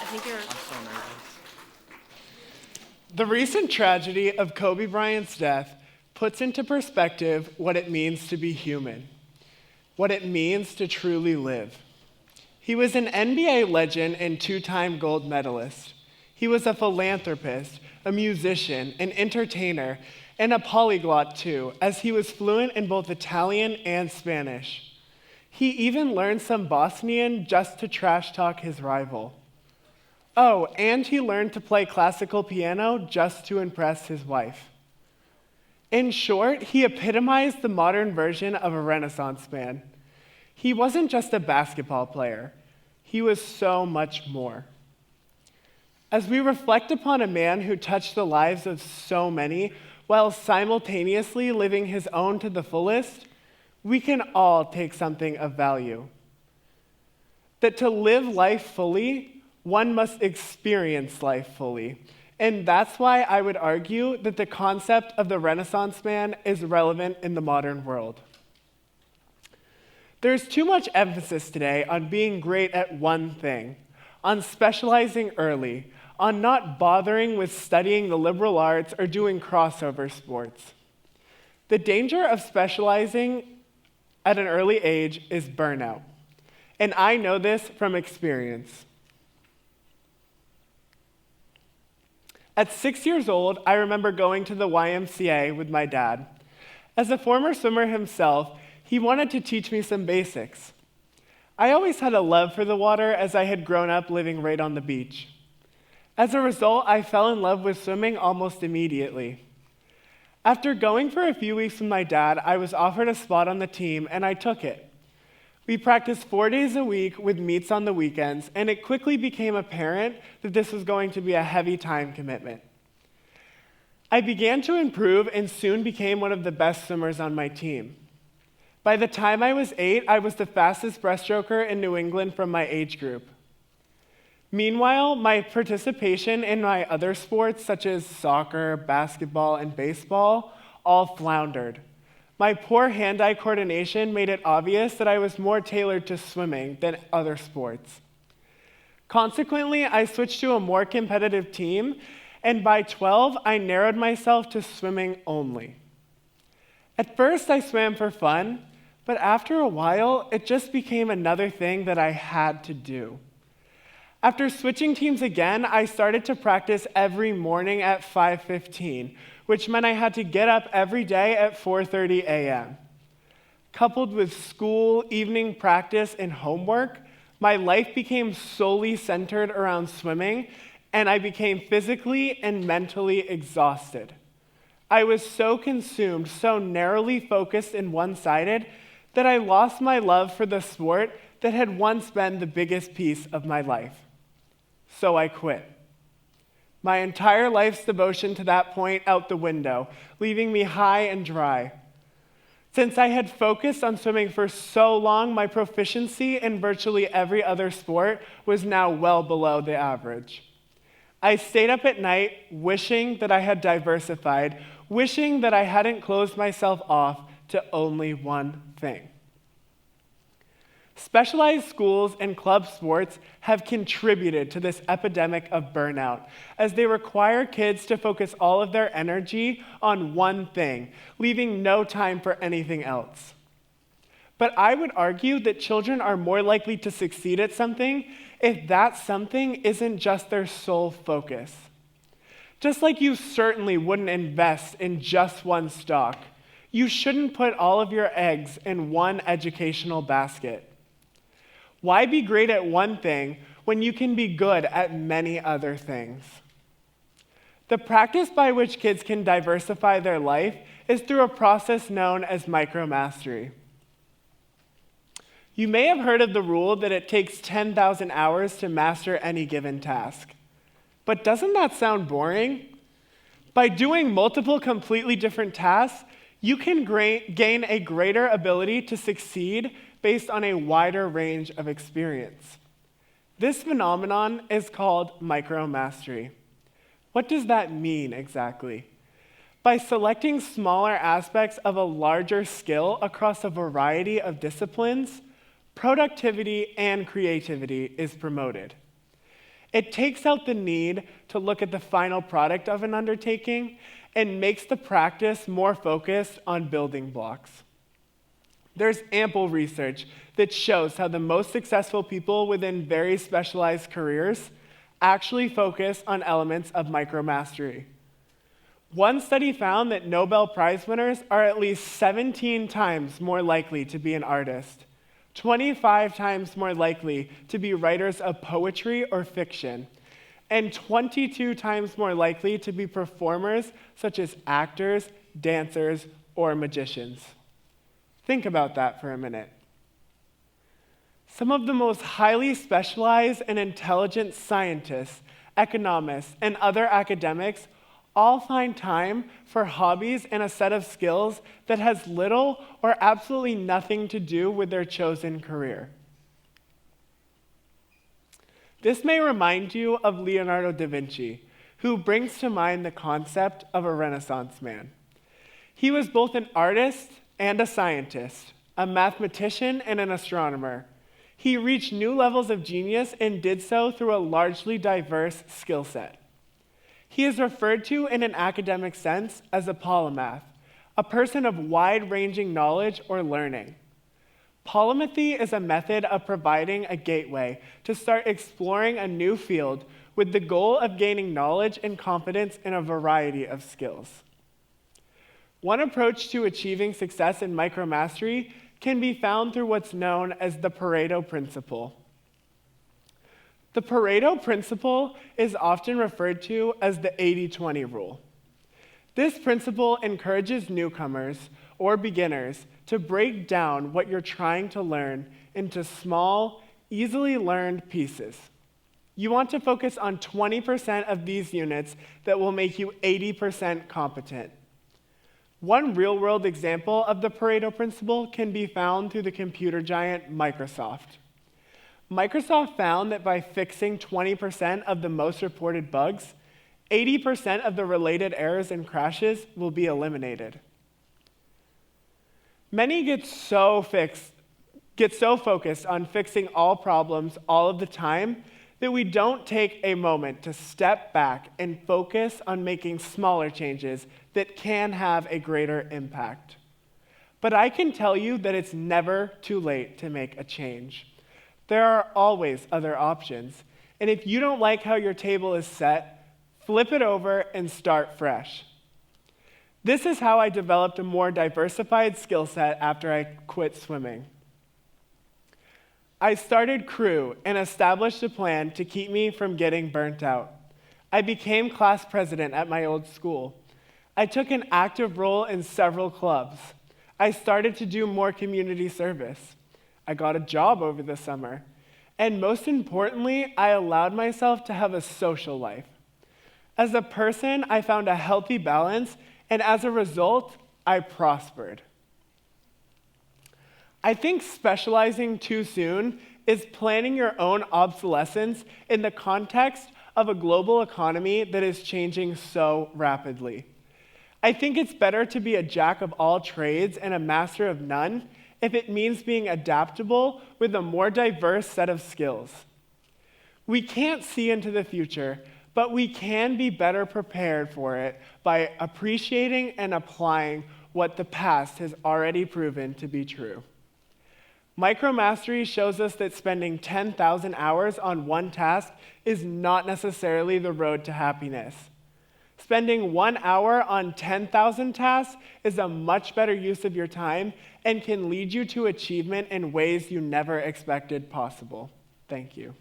think you're. I'm so nervous. The recent tragedy of Kobe Bryant's death puts into perspective what it means to be human, what it means to truly live. He was an NBA legend and two-time gold medalist. He was a philanthropist, a musician, an entertainer, and a polyglot too, as he was fluent in both Italian and Spanish. He even learned some Bosnian just to trash talk his rival. Oh, and he learned to play classical piano just to impress his wife. In short, he epitomized the modern version of a Renaissance man. He wasn't just a basketball player. He was so much more. As we reflect upon a man who touched the lives of so many while simultaneously living his own to the fullest, we can all take something of value. That to live life fully, one must experience life fully. And that's why I would argue that the concept of the Renaissance man is relevant in the modern world. There's too much emphasis today on being great at one thing, on specializing early, on not bothering with studying the liberal arts or doing crossover sports. The danger of specializing at an early age is burnout. And I know this from experience. At 6 years old, I remember going to the YMCA with my dad. As a former swimmer himself, he wanted to teach me some basics. I always had a love for the water as I had grown up living right on the beach. As a result, I fell in love with swimming almost immediately. After going for a few weeks with my dad, I was offered a spot on the team, and I took it. We practiced 4 days a week with meets on the weekends, and it quickly became apparent that this was going to be a heavy time commitment. I began to improve and soon became one of the best swimmers on my team. By the time I was 8, I was the fastest breaststroker in New England from my age group. Meanwhile, my participation in my other sports, such as soccer, basketball, and baseball, all floundered. My poor hand-eye coordination made it obvious that I was more tailored to swimming than other sports. Consequently, I switched to a more competitive team, and by 12, I narrowed myself to swimming only. At first, I swam for fun, but after a while, it just became another thing that I had to do. After switching teams again, I started to practice every morning at 5:15, which meant I had to get up every day at 4:30 a.m. Coupled with school, evening practice, and homework, my life became solely centered around swimming, and I became physically and mentally exhausted. I was so consumed, so narrowly focused and one-sided, that I lost my love for the sport that had once been the biggest piece of my life. So I quit. My entire life's devotion to that point out the window, leaving me high and dry. Since I had focused on swimming for so long, my proficiency in virtually every other sport was now well below the average. I stayed up at night wishing that I had diversified, wishing that I hadn't closed myself off to only one thing. Specialized schools and club sports have contributed to this epidemic of burnout, as they require kids to focus all of their energy on one thing, leaving no time for anything else. But I would argue that children are more likely to succeed at something if that something isn't just their sole focus. Just like you certainly wouldn't invest in just one stock, you shouldn't put all of your eggs in one educational basket. Why be great at one thing when you can be good at many other things? The practice by which kids can diversify their life is through a process known as micromastery. You may have heard of the rule that it takes 10,000 hours to master any given task. But doesn't that sound boring? By doing multiple completely different tasks, you can gain a greater ability to succeed based on a wider range of experience. This phenomenon is called micromastery. What does that mean exactly? By selecting smaller aspects of a larger skill across a variety of disciplines, productivity and creativity is promoted. It takes out the need to look at the final product of an undertaking and makes the practice more focused on building blocks. There's ample research that shows how the most successful people within very specialized careers actually focus on elements of micromastery. One study found that Nobel Prize winners are at least 17 times more likely to be an artist, 25 times more likely to be writers of poetry or fiction, and 22 times more likely to be performers such as actors, dancers, or magicians. Think about that for a minute. Some of the most highly specialized and intelligent scientists, economists, and other academics all find time for hobbies and a set of skills that has little or absolutely nothing to do with their chosen career. This may remind you of Leonardo da Vinci, who brings to mind the concept of a Renaissance man. He was both an artist and a scientist, a mathematician and an astronomer. He reached new levels of genius and did so through a largely diverse skill set. He is referred to in an academic sense as a polymath, a person of wide-ranging knowledge or learning. Polymathy is a method of providing a gateway to start exploring a new field with the goal of gaining knowledge and confidence in a variety of skills. One approach to achieving success in micromastery can be found through what's known as the Pareto principle. The Pareto principle is often referred to as the 80-20 rule. This principle encourages newcomers or beginners to break down what you're trying to learn into small, easily learned pieces. You want to focus on 20% of these units that will make you 80% competent. One real-world example of the Pareto principle can be found through the computer giant Microsoft. Microsoft found that by fixing 20% of the most reported bugs, 80% of the related errors and crashes will be eliminated. Many get so focused on fixing all problems all of the time that we don't take a moment to step back and focus on making smaller changes that can have a greater impact. But I can tell you that it's never too late to make a change. There are always other options. And if you don't like how your table is set, flip it over and start fresh. This is how I developed a more diversified skill set after I quit swimming. I started crew and established a plan to keep me from getting burnt out. I became class president at my old school. I took an active role in several clubs. I started to do more community service. I got a job over the summer. And most importantly, I allowed myself to have a social life. As a person, I found a healthy balance, and as a result, I prospered. I think specializing too soon is planning your own obsolescence in the context of a global economy that is changing so rapidly. I think it's better to be a jack of all trades and a master of none if it means being adaptable with a more diverse set of skills. We can't see into the future, but we can be better prepared for it by appreciating and applying what the past has already proven to be true. Micromastery shows us that spending 10,000 hours on one task is not necessarily the road to happiness. Spending 1 hour on 10,000 tasks is a much better use of your time and can lead you to achievement in ways you never expected possible. Thank you.